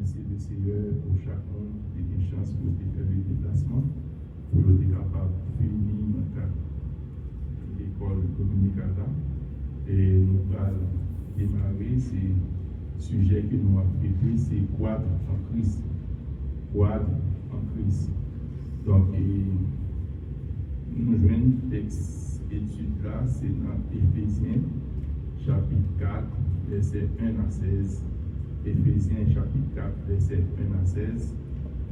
remercier le Seigneur pour chaque monde qui a une chance pour faire le déplacement, pour être capable de finir dans l'école communicata. Et nous allons démarrer ces sujets que nous avons traités, c'est croître en Christ. Croître en Christ. Donc, nous jouons texte étude là, c'est dans Éphésiens, chapitre 4, verset 1 à 16. Éphésiens, chapitre 4, verset 1 à 16.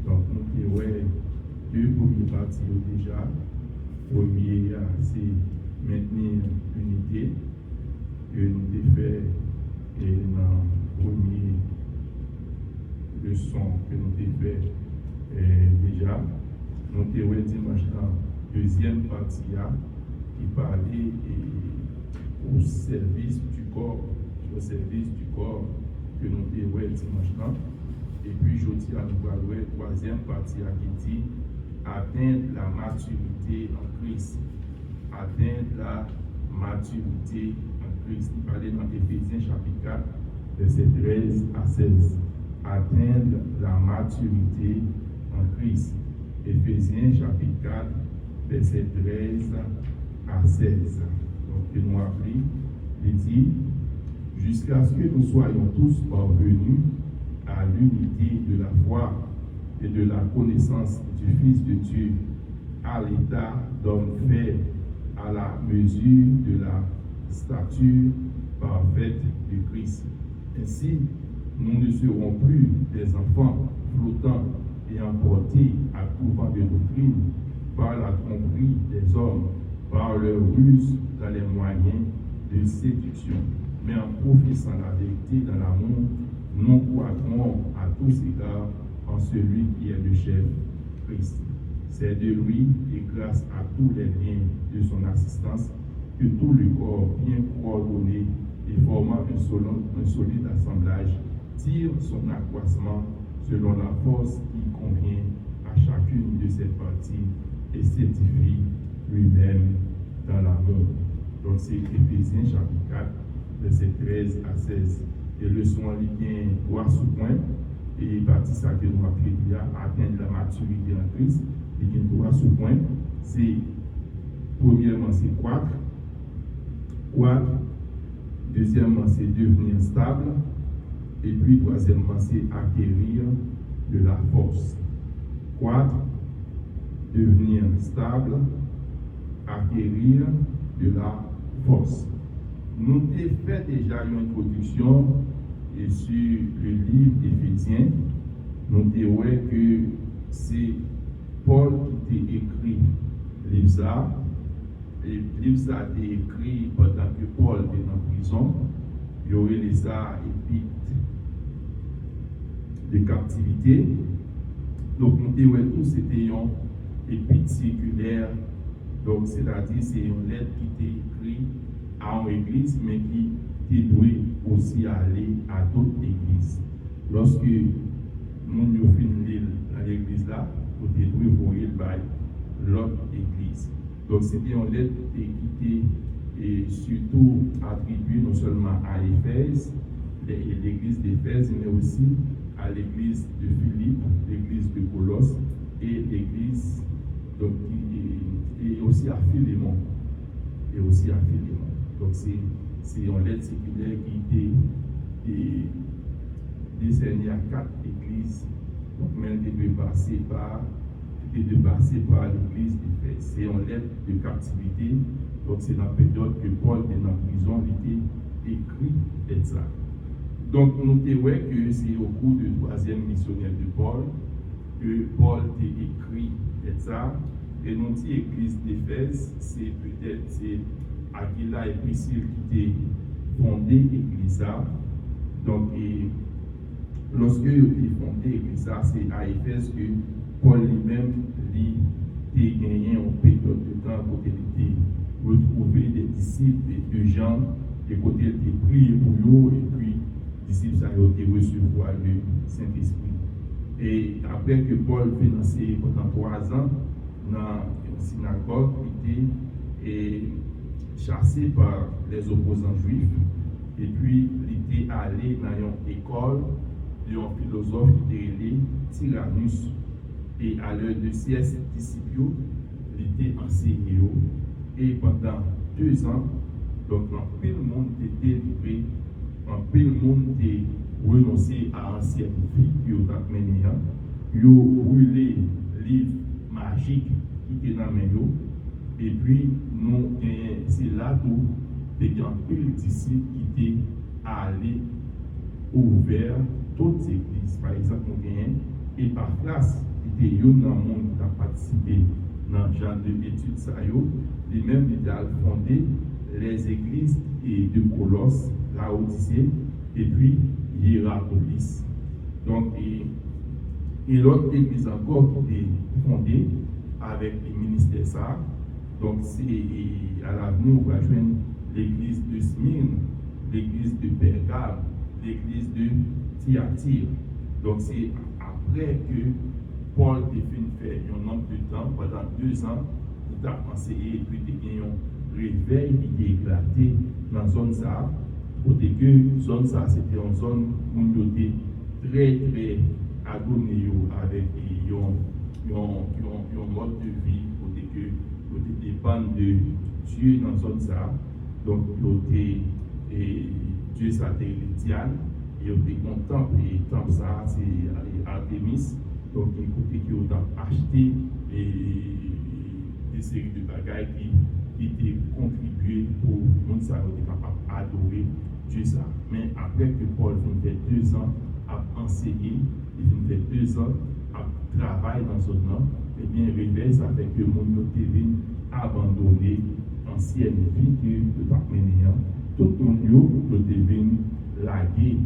Donc, nous avons deux premières parties déjà. Premier, c'est maintenir l'unité que nous avons fait dans la première leçon que nous avons fait déjà. Nous avons dimanche dans la deuxième partie qui parlait au service du corps, que nous avons dimanche là. Et puis, jeudi, nous allons voir la troisième partie qui dit atteindre la maturité en Christ. Atteindre la maturité en Christ. Nous parlons dans Éphésiens chapitre 4, verset 13 à 16. Atteindre la maturité en Christ. Éphésiens chapitre 4, verset 13 à 16. Donc, nous appris, il dit, jusqu'à ce que nous soyons tous parvenus à l'unité de la foi et de la connaissance du Fils de Dieu, à l'état d'homme fait à la mesure de la stature parfaite de Christ. Ainsi, nous ne serons plus des enfants flottants et emportés à tout vent de doctrine par la tromperie des hommes, par leur ruse dans les moyens de séduction. Mais en professant la vérité dans l'amour, nous croîtrons à tous égards en celui qui est le chef, Christ. C'est de lui et grâce à tous les liens de son assistance que tout le corps bien coordonné et formant un solide assemblage tire son accroissement selon la force qui convient à chacune de ses parties et s'édifie lui-même dans l'amour. Donc c'est Éphésiens chapitre 4, verset 13 à 16. Et le son en ligne 3 sous-points, et partie ça que nous appelons atteindre la maturité en Christ. Il y a 3 sous-points. C'est, premièrement, c'est croître. Deuxièmement, c'est devenir stable. Et puis, troisièmement, c'est acquérir de la force. Croître, devenir stable, acquérir de la force. Nous avons fait déjà une introduction sur le livre d'Éphésiens. Nous avons dit que c'est Paul qui a écrit le livre ça. Et le livre ça a été écrit pendant que Paul était en prison. Il y aurait les épîtres de captivité. Donc nous avons dit que c'était une épître circulaire. Donc c'est-à-dire c'est une lettre qui était écrite à une église, mais qui doit aussi aller à d'autres églises. Lorsque nous avons fini dans l'église là, nous devons envoyer l'autre église. Donc c'était une lettre qui était surtout attribuée non seulement à Éphèse, l'église d'Éphèse, mais aussi à l'église de Philippe, l'église de Colosse et l'église et aussi à Philémon. Donc c'est une lettre circulaire qui était décernée à 4 églises. Donc même de passer par l'église d'Éphèse. C'est une lettre de captivité. Donc c'est dans la période que Paul était en prison, il était écrit et ça. Donc nous notons que c'est au cours du 3e missionnaire de Paul que Paul a écrit et ça. Et nous dit l'église d'Éphèse, c'est peut-être Aquila et Priscille qui ont fondé l'église. Donc, lorsque ils ont fondé l'église, c'est à Éphèse que Paul lui-même a gagné en période de temps côté il a retrouvé des disciples de gens, et côté il a prié pour eux, et puis les disciples ont recevoir le Saint-Esprit. Et après que Paul financé pendant 3 ans, dans une synagogue, il était chassé par les opposants juifs. Et puis, il était allé dans une école d'un philosophe qui était appelé Tyrannus. Et à l'heure de ses disciples, il était enseigné. Et pendant 2 ans, donc en peu le monde était délivré, en peu le monde était renoncé à l'ancienne vie qui a mené. Il a brûlé le livre magique qui était dans les mains. Et puis, c'est là où il y a un disciple qui était allé ouvert toutes les églises. Par exemple, et par classe, il y a un monde qui a participé dans le genre d'études, les mêmes étaient fondé les églises de Colosse, Laodicée, et puis Hiérapolis. Donc, et l'autre église encore qui était fondée avec les ministères ça. Donc, c'est à l'avenir, on va joindre l'église de Smyrne, l'église de Pergame, l'église de Thyatire. Donc, c'est après que Paul a fait un nombre de temps, pendant 2 ans, il a enseigné et puis il y a un réveil qui est éclaté dans la zone ça. Côté que zone ça, c'était une zone où il était très, très agonisé avec un mode de vie, côté que il dépend de Dieu dans la zone ça. Donc, Dieu ça était l'Étienne, et il était content, et le temple ça, c'est Artémis. Donc, il côté qui a acheté des séries de bagages qui étaient contribuées pour le monde ça être capable d'adorer Dieu ça. Mais après que Paul a fait 2 ans à enseigner, il a fait 2 ans à travailler dans ce nom, eh bien, réveil, ça fait que mon monde abandonné l'ancienne vie que le temps mené. Tout le monde devine laguer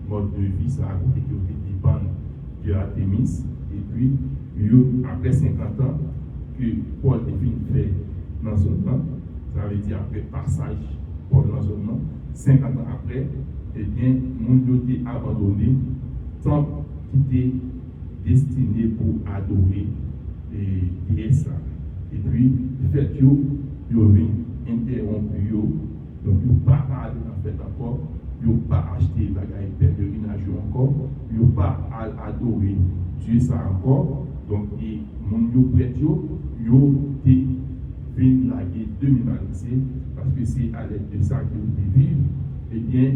mode de vie, ça a côté qui dépend de Artémis. Et puis, après 50 ans, que Paul a fait dans ce temps, ça veut dire après passage Paul dans ce temps, 50 ans après, eh bien, le monde a abandonné, tant qui était destiné pour adorer et ça. Et puis, fait que vous avez interrompu, donc vous pas aller en fait encore, vous pas acheté bagaille pèlerinage encore, vous pas adorer Dieu ça encore, donc et mon yo prêt yo té vinn laguer 2026 parce que c'est à l'aide de ça que vous vivre, et bien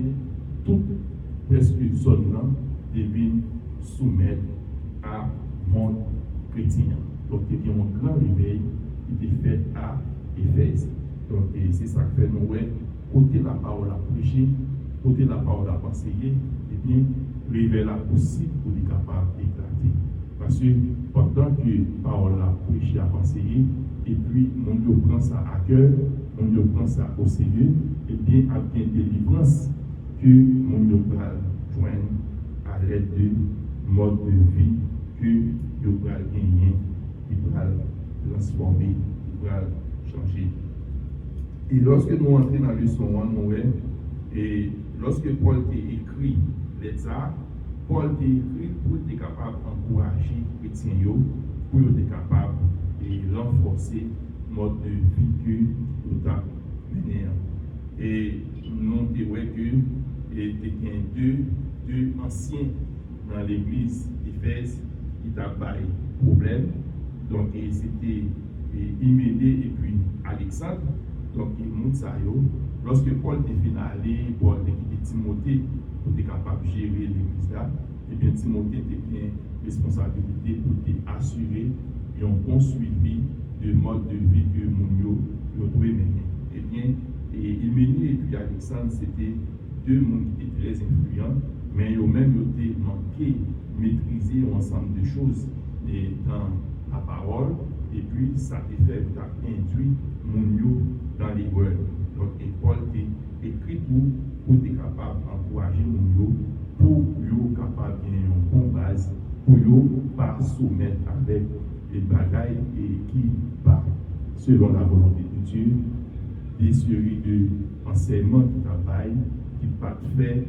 toute presque zone là devine soumettre à monde chrétien. Donc il y a un grand réveil qui est fait à Éphèse. Donc c'est ça que fait nous côté la parole à prêcher, côté la parole à enseigner, et bien réveil là possible pour être capable d'éclater. Parce que pendant que la parole a prêché à enseigner, et puis mon prend ça à cœur, mon prend ça au sérieux, et bien avec une délivrance que mon va joindre à l'aide de mode de vie que vous va gagner, qui va transformer, qui va changer. Et lorsque nous entrons dans le leçon 1, et lorsque Paul a écrit l'État, Paul a écrit pour être capable d'encourager les chrétiens, pour être capable de renforcer le mode de vie que nous avons mené. Et nous disons que il y a deux anciens dans l'église d'Éphèse qui ont des problèmes. Donc, c'était Hyménée et puis Alexandre. Donc, lorsque Paul est finalisé, Paul a quitté Timothée pour être capable de gérer l'église là, et bien Timothée était bien responsabilité pour assurer et un bon suivi de mode de vie que Mounio doit mener. Et bien, Hyménée et puis Alexandre, c'était 2 mondes qui étaient très influents, mais ils ont même été manqué maîtriser un ensemble de choses dans la parole, et puis ça a fait induit Mounio dans les words. Donc, Paul a écrit pour être capable d'encourager Mounio, pour être capable de gagner une bonne base, pour ne pas soumettre avec les bagailles qui partent selon la volonté de Dieu, des séries d'enseignements qui travaillent, qui partent faire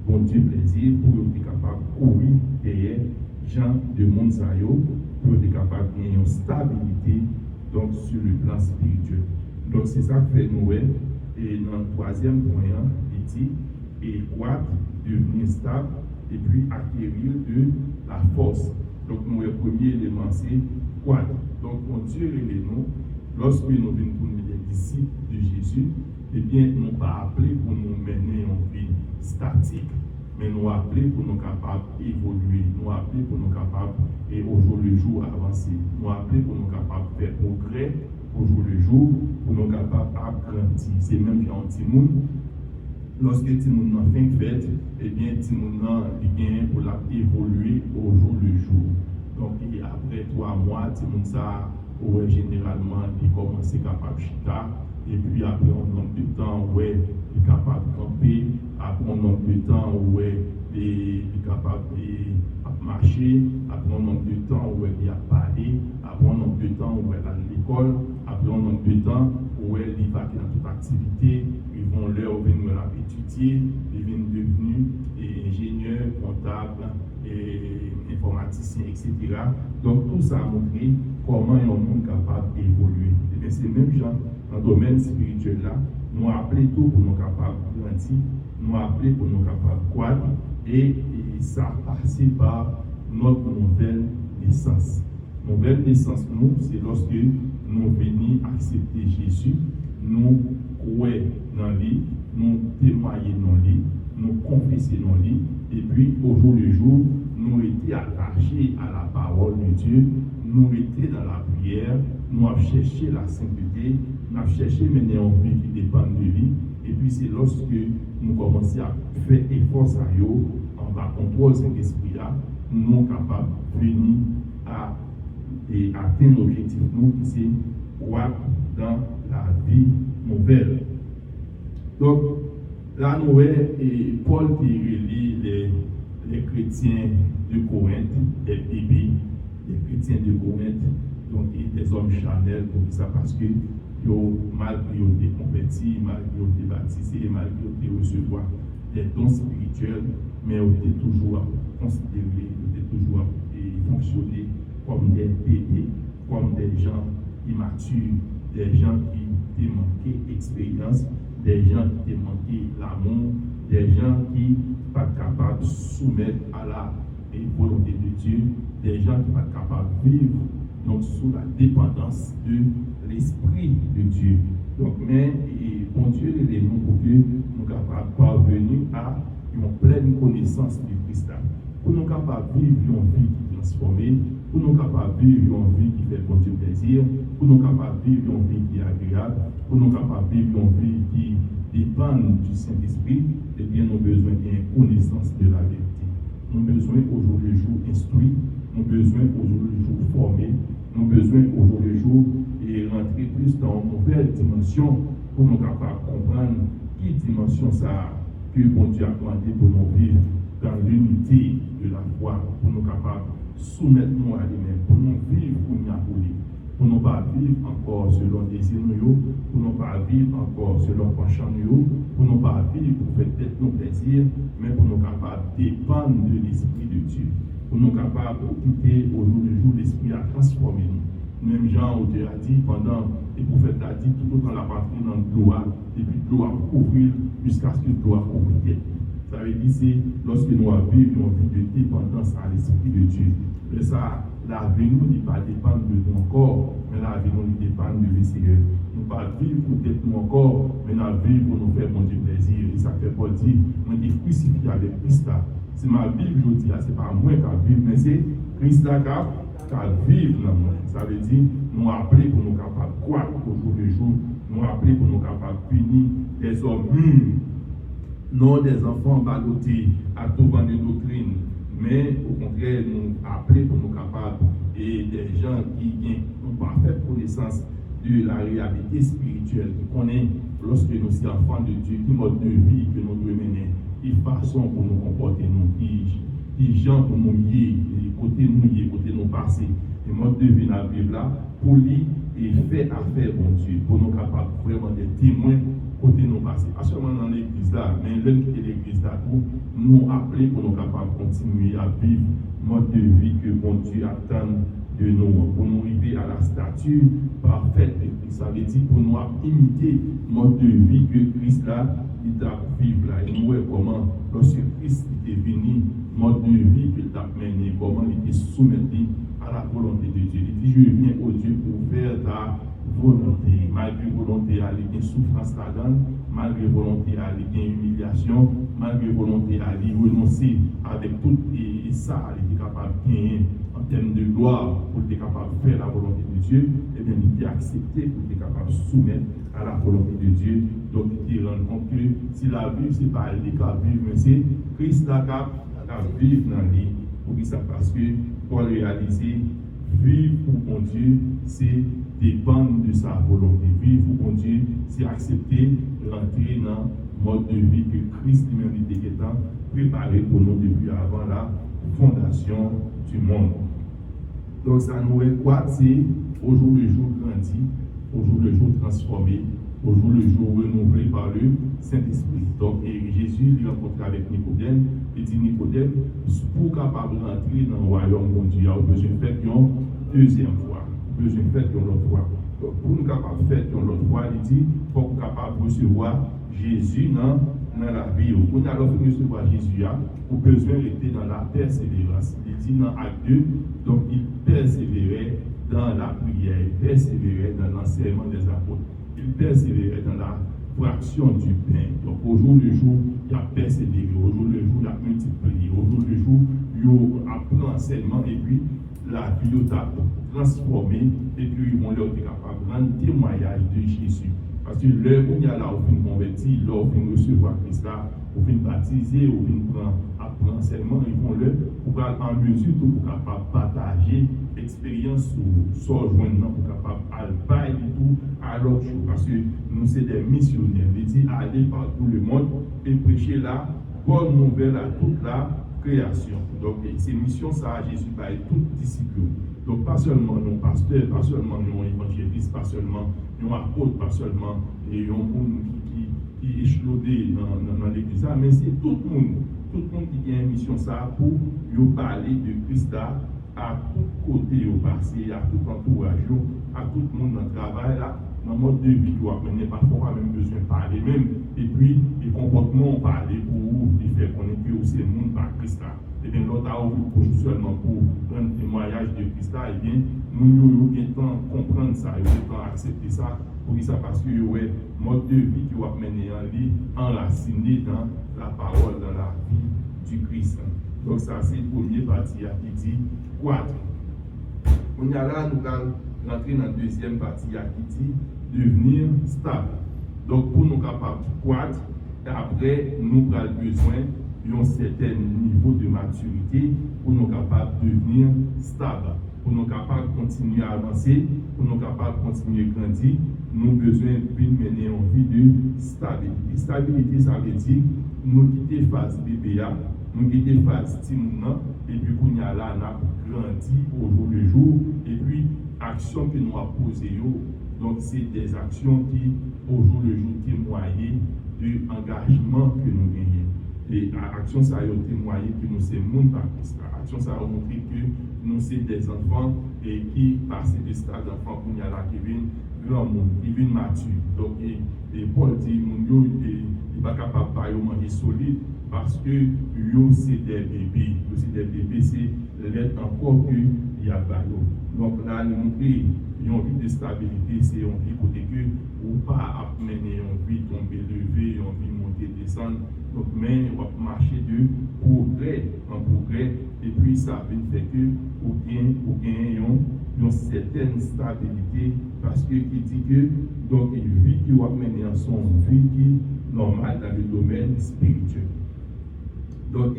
bon Dieu plaisir, pour être capable de courir derrière gens de monde pour être capable de gagner une stabilité donc, sur le plan spirituel. Donc c'est ça que fait Noël. Et dans le 3e point, il dit, et croître, devenir stable, et puis acquérir de la force. Donc, le premier élément, c'est quoi? Donc, mon Dieu et nous, lorsque nous venons pour nous des disciples de Jésus, eh bien, nous ne pas appelés pour nous mener en vie statique, mais nous appelés pour nous capables d'évoluer, nous appelés pour nous capables, et au jour le jour, avancer, nous appelés pour nous capables de faire progrès au jour le jour, pour nous capables d'agrandir. C'est même quand Timoun, lorsque Timoun a fait fête, eh bien, Timoun a bien pour évoluer au jour le jour. Donc, et après 3 mois, Timoun ça, ouais, généralement, il commence capable de chita, et puis après un nombre de temps, ouais, il est capable de camper, après un nombre de temps, ouais, il est capable de marcher, après un nombre de temps, ouais, il a parlé, après un nombre de temps, ouais, il est à l'école, après un nombre de temps, ouais, il va dans toute activité, ils vont leur venir étudier, ils viennent devenir ingénieurs, comptables, et informaticiens, etc. Donc tout ça a montré comment est monde capable d'évoluer. Et bien c'est même genre dans le domaine spirituel là, nous appelons tout pour nous capables de grandir, nous appelons pour nous capables de croître, et ça passe par notre nouvelle naissance. Nouvelle naissance, nous, c'est lorsque nous venons accepter Jésus, nous croyons dans lui, nous témoignons dans lui, nous confessons dans lui, et puis au jour le jour, nous étions attachés à la parole de Dieu, nous étions dans la prière, nous avons cherché la sainteté, nous avons cherché mener en vie qui dépend de lui, et puis c'est lorsque nous commençons à faire effort à eux, en bas contrôle Saint-Esprit là, nous sommes capables de venir à atteindre l'objectif nous qui c'est croire dans la vie nouvelle. Donc là nous voyons Paul qui relie les chrétiens de Corinthe, des bébés, des chrétiens de Corinthe, donc des hommes charnels, comme ça, parce que malgré qu'ils ont été convertis, malgré qu'ils ont été baptisés, malgré qu'ils ont été recevoir des dons spirituels, mais ils ont été toujours considérés, ils ont été toujours fonctionner comme des bébés, comme des gens immatures, des gens qui ont manqué d'expérience, des gens qui ont manqué l'amour, des gens qui ne sont pas capables de soumettre à la volonté de Dieu, des gens qui ne sont pas capables de vivre donc, sous la dépendance de l'Esprit de Dieu. Donc, mais bon Dieu, il est nous pour que nous soyons capables de parvenir à une pleine connaissance du Christ. Pour nous capables de vivre une vie qui est transformée, pour nous capables de vivre une vie qui fait bon Dieu plaisir, pour nous capables de vivre une vie qui est agréable, pour nous capables de vivre une vie qui dépend du Saint-Esprit, eh bien, nous avons besoin d'une connaissance de la vérité. Nous avons besoin au jour le jour instruit, nous avons besoin au jour le jour formé, nous avons besoin au jour le jour et rentrer plus dans une nouvelle dimension pour nous capables de comprendre quelle dimension ça que bon Dieu a demandé pour nous vivre dans l'unité de la foi, pour nous capables de soumettre nous à lui-même, pour nous vivre pour nous appeler, pour nous pas vivre encore selon les désirs, pour nous pas vivre encore selon le penchant, pour nous pas vivre pour faire peut-être nos plaisirs, mais pour nous capables de dépendre de l'Esprit de Dieu, pour nous capables de quitter au jour le jour l'Esprit à transformer nous. Même Jean a dit pendant, le prophète a dit tout autant la patrie dans le gloire, et puis le gloire couvrir jusqu'à ce que le gloire couvre. Ça veut dire c'est lorsque nous vivons une vie de dépendance à l'Esprit de Dieu. Et ça, la vie nous n'est pas dépendre de nous encore, mais la vie nous dépend de l'Seigneur. Nous ne pas vivre pour être nous encore, mais nous vivre pour nous faire mon Dieu plaisir. Et ça fait Paul dire, moi je suis crucifié avec Christ. C'est ma vie je dis, c'est pas moi qui vivre, mais c'est Christ qui vivre dans moi. Ça veut dire, nous appeler pour nous capables de croire au jour le jour, nous appeler pour nous capables de punir des hommes mûrs. Non des enfants ballottés à tout vent de doctrine, mais au contraire, nous appeler pour nous capables et des gens qui ont une parfaite connaissance de la réalité spirituelle, qui connaissent lorsque nous sommes enfants de Dieu, qui mode de vie que nous devons mener, qui façon pour nous comporter, qui gens pour nous lier, côté nous passer, et mode de vie dans la Bible là, pour lui et fait affaire bon Dieu, pour nous capables vraiment d'être témoins côté nous passer. Pas seulement dans l'église là, mais l'un qui est l'église là, pour nous appeler pour nous capables de continuer à vivre le mode de vie que bon Dieu attend de nous, pour nous arriver à la stature parfaite de Christ. Ça veut dire pour nous imiter le mode de vie que Christ là, il a vivre là. Et nous voyons comment, lorsque Christ est venu, le mode de vie que tu as mené, comment il est soumis à la volonté de Dieu. Il dit, je viens au Dieu pour faire ta volonté. Malgré volonté, il y a souffrance là-dedans, malgré volonté, il y a humiliation, malgré volonté, il y a renoncer avec tout et ça, il est capable de gagner en termes de gloire pour être capable de faire la volonté de Dieu, et bien il est accepté pour être capable de soumettre à la volonté de Dieu. Donc il te rend compte que si la vie, ce n'est pas elle qui a vivre, mais c'est Christ qui a vivre dans lui. Pour ça, parce que pour réaliser, vivre pour mon Dieu, c'est dépendre de sa volonté. Vivre pour mon Dieu, c'est accepter de rentrer dans le mode de vie que Christ lui-même était préparé pour nous depuis avant la fondation du monde. Donc ça nous est quoi? C'est au jour le jour grandi, au jour le jour transformé, au jour le jour renouvelé par le Saint-Esprit. Donc Jésus lui rencontre avec Nicodème, il dit Nicodème, pour capable rentrer dans le royaume de Dieu, il a besoin de faire une deuxième fois, besoin de faire une autre fois. Donc pour nous capable de faire une autre fois, il dit, pour nous capable de recevoir Jésus dans la vie. Pour nous alors recevoir Jésus, pour besoin rester dans la persévérance. Il dit dans Acte 2, donc il persévérait dans la prière, il persévérait dans l'enseignement des apôtres, il persévérait dans la fraction du pain. Donc au jour le jour, il a persévéré, au jour le jour, il a multiplié, au jour le jour, il a appris l'enseignement et puis la vie a transformé et puis ils vont leur être capables de rendre témoignage de Jésus. Parce que l'heure où il y a là, au fin converti, l'heure où il recevoir Christ là, au fin baptiser, au fin apprendre l'enseignement, ils vont leur pour en mesure pour capable partager l'expérience sur joindre pour capable aller tout à l'autre chose. Parce que nous sommes des missionnaires. Il dit aller par tout le monde et prêcher la bonne nouvelle à toute la création. Donc, ces missions, ça, Jésus va être tout disciple. Donc, pas seulement nos pasteurs, pas seulement nos évangélistes, pas seulement nos apôtres, pas seulement les gens qui échelonnent dans l'église, mais c'est tout le monde qui a une mission, ça, pour parler de Christ à tout côté au passé, à tout entourage, à tout le monde dans le travail, là, dans le mode de vie, mais parfois même besoin de parler même. Et puis, les comportements, parler pour vous, les faire connaître que aussi le monde par Christ. Et bien, l'autre a ouvert seulement pour rendre témoignage de Christ. Et bien, nous devons comprendre ça, nous devons accepter ça, pour ça, parce que ouais, mode de vie qui va mener en lui, enraciné dans la parole, dans la vie du Christ. Donc, ça, c'est le premier partie qui dit quoi. On y a là, nous allons rentrer dans la deuxième partie qui dit devenir stable. Donc, pour nous capables de croître, après, nous avons besoin d'un certain niveau de maturité pour nous capables de devenir stable. Pour nous capables de continuer à avancer, pour nous capables de continuer à grandir, nous avons besoin de mener une vie de stabilité. Stabilité, ça veut dire nous quitter phase BBA, nous quitter phase Timouna, et puis qu'on y a là, on a grandi au jour le jour, et puis actions que nous avons posées. Donc, c'est des actions qui, au jour le jour, témoignent de l'engagement que nous gagnons. Et actions, ça a témoigné que nous sommes monde par Christ. Action, ça a montré que nous sommes des enfants et qui passent des stades d'enfants pour nous là qui viennent grand monde, qui viennent mature. Donc, et Paul dit, mon Dieu, il n'est pas capable de manger solide parce que c'est des bébés. C'est des bébés, c'est l'être encore qu'il y a pas. Donc là, nous montrons une vie de stabilité, c'est une vie côté que ou pas mener une vie tomber, lever, une vie monter, descendre. Donc, mais on va marcher de progrès en progrès, et puis ça veut faire que vous gagnez une certaine stabilité, parce que qui dit que donc une vie qui va mener en son vie qui normale dans le domaine spirituel. Donc,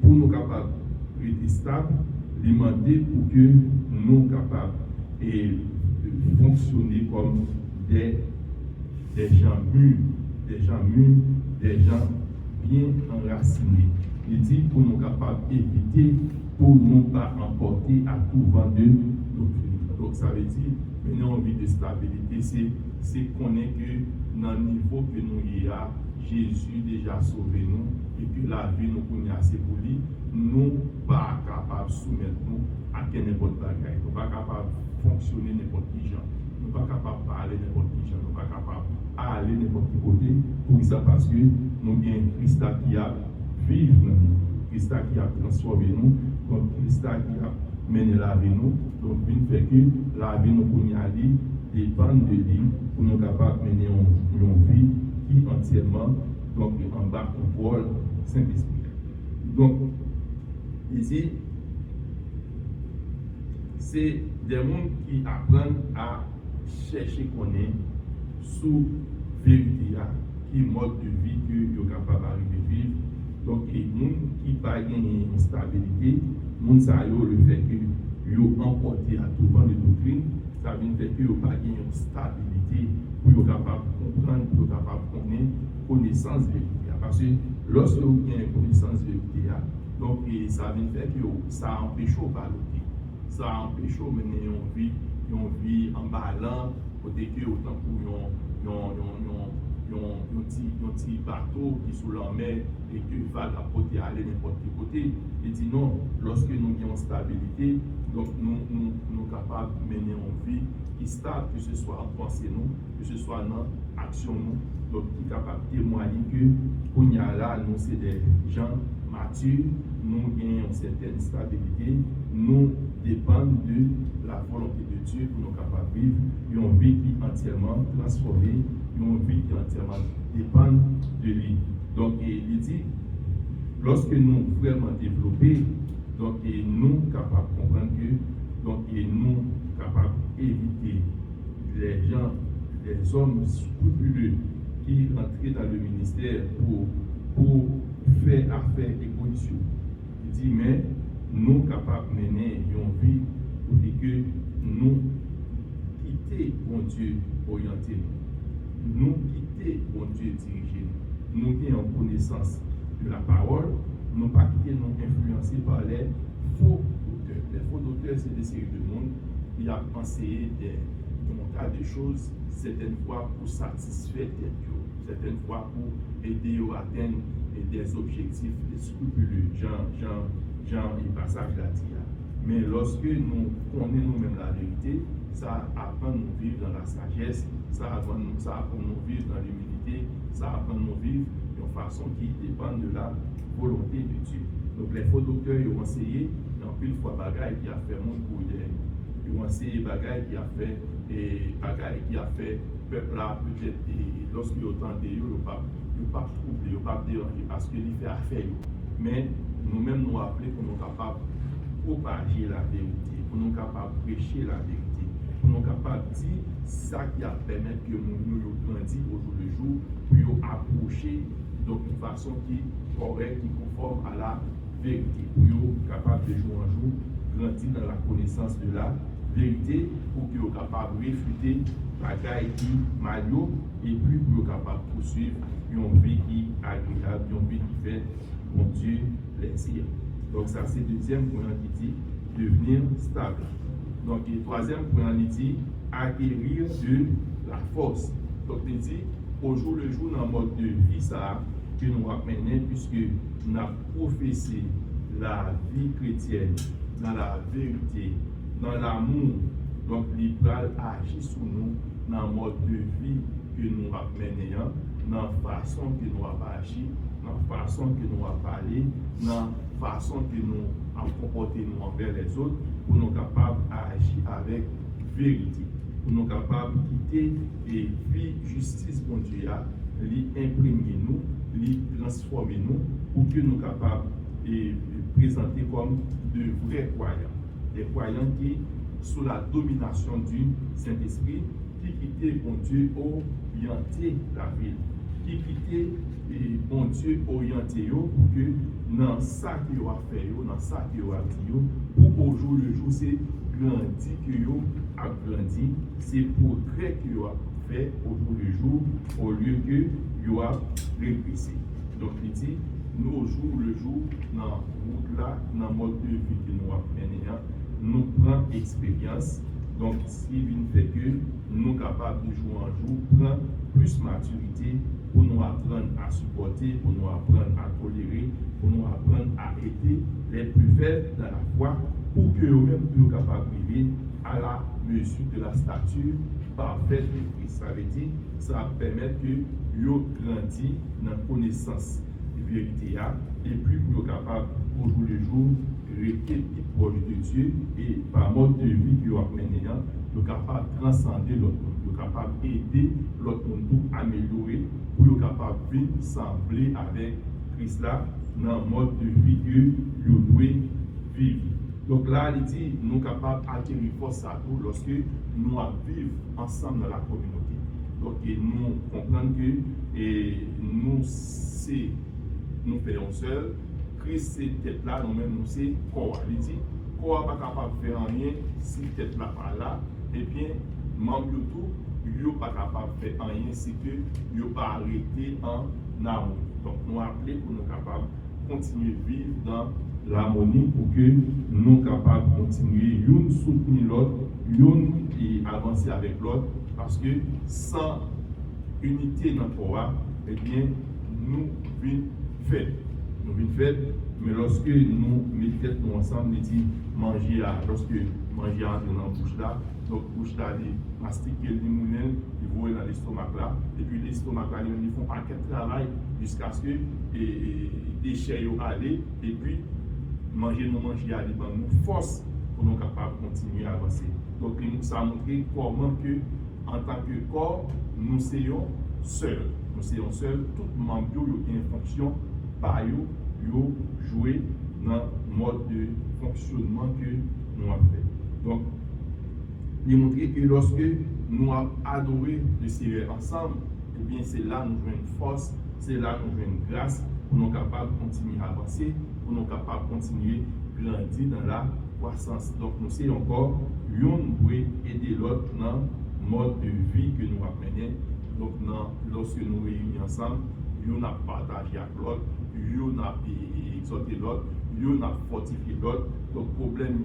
pour nous capables d'être stables, demander pour que nous capables de fonctionner comme des gens mûrs, des gens bien enracinés. Il dit pour nous capables d'éviter, pour nous pas emporter à tout vent de doctrine. Donc ça veut dire, maintenant, envie de stabilité, c'est qu'on est que dans le niveau que nous y a, Jésus déjà sauvé nous, et que la vie nous connaît assez pour lui, nous pas capables de soumettre nous à n'importe quel bagaille. Nous pas capables de fonctionner n'importe qui gens. Nous pas capables de parler n'importe qui gens. Nous pas capables d'aller n'importe quel côté. Pour ça, parce que nous avons un Christ qui a vécu dans nous. Christ qui a transformé nous, donc Christ qui a mené la vie nous, donc il fait que la vie nous qu'on y aller dépend de lui pour nous capables de mener une vie qui entièrement donc en bas contrôle Saint-Esprit. Donc ici c'est des gens qui apprennent à chercher qu'on est sous vérité, qui mode de vie que sont capables de vivre. Donc, les gens qui n'ont pas gagné une stabilité, les gens le fait que ils ont emporté à tout vent de doctrine, ça veut dire qu'ils n'ont pas gagné une stabilité pour être capable de comprendre, pour être capable de connaître connaissance de vérité. Parce que lorsque vous avez une connaissance de vérité, donc ça veut dire que ça empêche de baloter. Ça empêche de mener une vie en balance, côté que autant pour un petit bateau qui est sous la mer et que va la porter aller n'importe quel côté. Il dit non, lorsque nous avons stabilité, donc nous sommes capables de mener une vie qui est stable, que ce soit en pensée nous, que ce soit dans l'action nous, donc qui est capable de témoigner que qu'on y a là, nous c'est des gens matures, nous avons une certaine stabilité, nous dépendons de la volonté de Dieu pour nous capables de vivre une vie qui est entièrement transformée, une vie qui est entièrement dépend de lui. Donc il dit, lorsque nous vraiment développés, donc nous capables de comprendre que donc nous capables d'éviter les gens, les hommes scrupuleux qui rentrent dans le ministère pour faire affaire évolution. Il dit, mais nous capables de mener une vie pour dire que nous quitter mon Dieu orienté nous quitter mon Dieu dirigé nous avons connaissance de la parole, nous pas quitter nous influencés par les faux docteurs. Les faux docteurs, c'est des séries de monde qui a enseigné des tas de choses, certaines fois pour satisfaire des dieux, certaines fois pour aider à atteindre des objectifs scrupuleux, genre et passage là. Mais lorsque nous connaissons nous-mêmes la vérité, ça apprend à nous vivre dans la sagesse, ça apprend à nous vivre dans l'humilité, ça apprend à nous vivre d'une façon qui dépend de la volonté de Dieu. Donc les faux docteurs ils ont essayé, dans une fois bagaille qui a fait mon pour ils ont essayé bagaille qui a fait et bagaille qui a fait peuple là peut-être lorsqu'ils ont entendu, ils n'ont pas troublé, ils n'ont pas dérangé parce qu'il fait affaire. Mais nous-mêmes nous rappelons qu'on est capable de propager la vérité, pour nous capables de prêcher la vérité, pour nous capables de dire ça qui a permis que nous grandissons au jour le jour, pour nous approcher d'une façon qui est correcte, qui est conforme à la vérité, pour nous capables de jour en jour grandir dans la connaissance de la vérité, pour que nous capables de réfuter la gaille qui malio et puis pour nous capables de poursuivre une vie qui est agréable, une vie qui fait mon Dieu plaisir. Donc ça c'est le deuxième point qui dit devenir stable. Donc le troisième point qui dit acquérir de la force. Donc il dit au jour le jour dans le mode de vie ça que nous apprenons puisque nous avons professé la vie chrétienne dans la vérité, dans l'amour. Donc l'Ibral agit sur nous dans le mode de vie que nous apprenons, dans la façon que nous avons agi, dans la façon que nous avons parlé, dans la façon que nous avons comporté nous envers les autres, pour nous capables d'agir avec vérité, pour nous capables de quitter et vie justice bon Dieu, lui imprimer nous, lui transformer nous, pour que nous capables de présenter comme de vrais croyants, des croyants qui sous la domination du Saint-Esprit, qui quittait bon Dieu orienter la ville, qui quittait bon Dieu orienter pour que dans ça qu'il a fait, dans ça qu'il a dit, pour au jour le jour, c'est grandir que a grandi, c'est progrès qu'il a fait au jour le jour, au lieu que il a régressé. Donc il dit, nous au jour le jour, dans le là, dans le mode de vie que nous apprenons, nous prenons expérience. Donc, ce qui fait que nous sommes capables de jour en jour, prendre plus maturité pour nous apprendre à supporter, pour nous apprendre à tolérer, pour nous apprendre à aider les plus faibles dans la foi, pour que nous-mêmes soyons capables de vivre à la mesure de la stature parfaite de Christ. Ça veut dire, ça permet que nous grandissions dans la connaissance de la vérité et puis pour nous capables au jour le jour, rester plus proche de Dieu et par mode de vie que vous menez, vous êtes capable de transcender l'autre monde, vous êtes capable d'aider l'autre monde pour améliorer, pour être capable de vivre sembler avec Christ là dans le mode de vie que vous devez vivre. Donc là, il dit, nous sommes capables d'acquérir force à tout lorsque nous vivons ensemble dans la communauté. Donc nous comprenons que nous faisons seuls. Christ c'est tête là, nous-mêmes nous c'est corps. Il dit, corps pas capable de faire rien si tête là pas là. Et bien, membre de tout, ils pas capable de faire rien si que ils pas arrêté en amour. Donc nous appelons pour nous capables de continuer à vivre dans l'harmonie pour que nous soyons capables de continuer, une soutenir l'autre, une et avancer avec l'autre, parce que sans unité dans le corps, eh bien, nous vivons faibles. Nous vivons faibles, mais lorsque nous mettons nous ensemble, nous disons manger, lorsque manger entre dans la bouche là, donc bouche là, ils mastiquent le moulin, ils vont dans l'estomac là, et puis l'estomac là, ils font un paquet de travail jusqu'à ce que les déchets allent, et puis manger à nous force pour nous capables de continuer à avancer. Donc ça a montré comment que en tant que corps, nous soyons seuls. Nous soyons seuls, tout le monde a une fonction par eux, jouer dans le mode de fonctionnement que nous avons fait. Donc, démontrer que lorsque nous avons adoré le Seigneur ensemble, eh bien c'est là que nous avons une force, c'est là que nous avons une grâce pour nous capables de continuer à avancer, pour nous capables de continuer à grandir dans la croissance. Donc nous sommes encore, nous pouvons aider l'autre dans le mode de vie que nous apprenons. Donc lorsque nous nous réunissons ensemble, nous avons partagé avec l'autre, nous avons exhorté l'autre, nous avons fortifié l'autre. Donc problème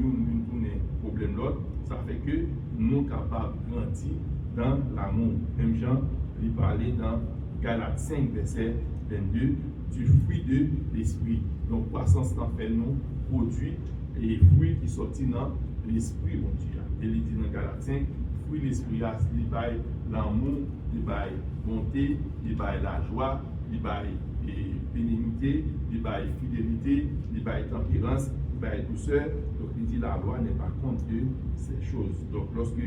problème l'autre, ça fait que nous sommes capables de grandir dans l'amour. Même Jean, il parlait dans Galates 5, verset 22, du fruit de l'esprit. Donc, croissance en fait nous produit et fruits qui sortent dans l'esprit, mon Dieu. Et il dit dans Galates 5, fruit de l'esprit, il baille l'amour, il baille bonté, il baille la joie, il baille bénignité, il baille fidélité, il baille tempérance, il baille douceur. Donc, il dit la loi n'est pas contre de ces choses. Donc, lorsque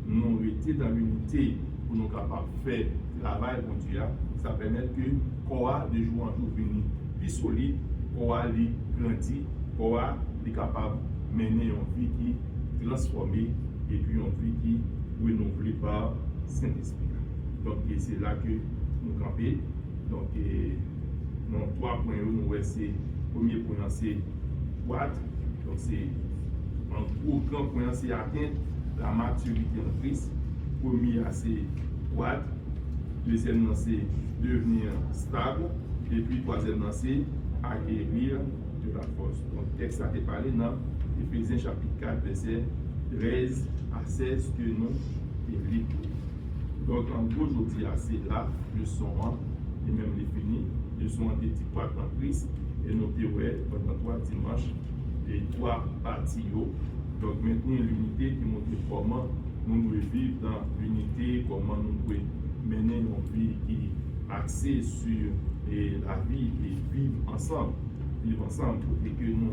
nous étions dans l'unité pour nous capables de faire le travail, mon Dieu, ça permet que Koa de jour en jour venir plus solide, Koa li grandi, Koa est capable de mener une vie qui est transformée et puis une vie qui est renouvelée par Saint-Esprit. Donc c'est là que nous campons. Donc dans 3 points, nous voyons c'est premier point c'est what. Donc c'est un gros grand point c'est atteindre la maturité en Christ. Premier c'est what. Deuxièmement c'est devenir stable. Et puis troisièmement c'est acquérir de la force. Donc le texte a été parlé dans Éphésiens chapitre 4 verset 13 à 16 que nous lisons. Donc en gros aujourd'hui c'est là le son et même les finis le son des petits poids en Christ et nous théories pendant 3 dimanches et 3 parties. Donc maintenir l'unité qui montre comment nous devons vivre dans l'unité, comment nous devons mener une vie qui est axée sur la vie et vivre ensemble pour que nous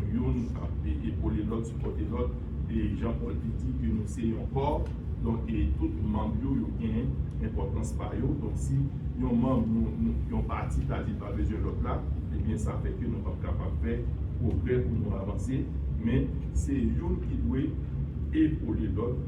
épauler l'autre, supporter l'autre. Et Jean-Paul dit que nous sommes encore, donc et tout membre a une importance par eux. Donc si un membre qui ont parti, c'est-à-dire pas besoin de l'autre là, et bien ça fait que nous sommes capables de faire progrès pour nous avancer. Mais c'est eux qui doivent épauler l'autre,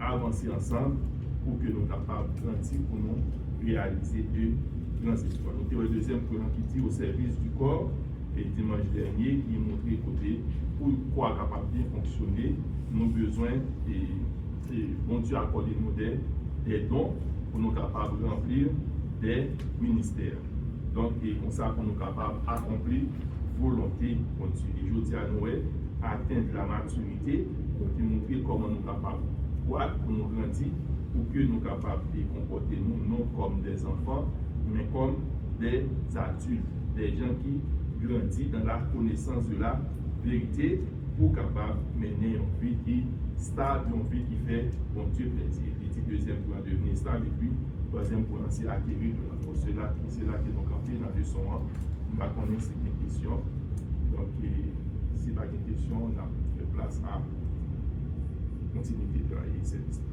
avancer ensemble pour que nous soyons capables de grandir, pour nous réaliser de grands espoirs. Donc, le deuxième point qui dit au service du corps, et dimanche dernier, qui montrait côté pour quoi capable de bien fonctionner, nous avons besoin et bon Dieu accorde nous des dons pour nous capables de remplir des ministères. Donc, et comme ça, pour nous capables d'accomplir volonté pour Dieu. Et je dis à Noël, atteindre la maturité, pour montrer comment nous sommes capables de croître, pour nous grandir, pour que nous sommes capables de comporter nous non comme des enfants, mais comme des adultes, des gens qui grandissent dans la connaissance de la vérité, pour capable de mener une vie qui stable, une vie qui fait bon Dieu plaisir. Et puis, deuxième point, devenir stable, et puis troisième point, c'est acquérir de la force. C'est là que nous campons dans le son. On va connaître ces questions. Donc, introduction, on a fait place à continuité de la service.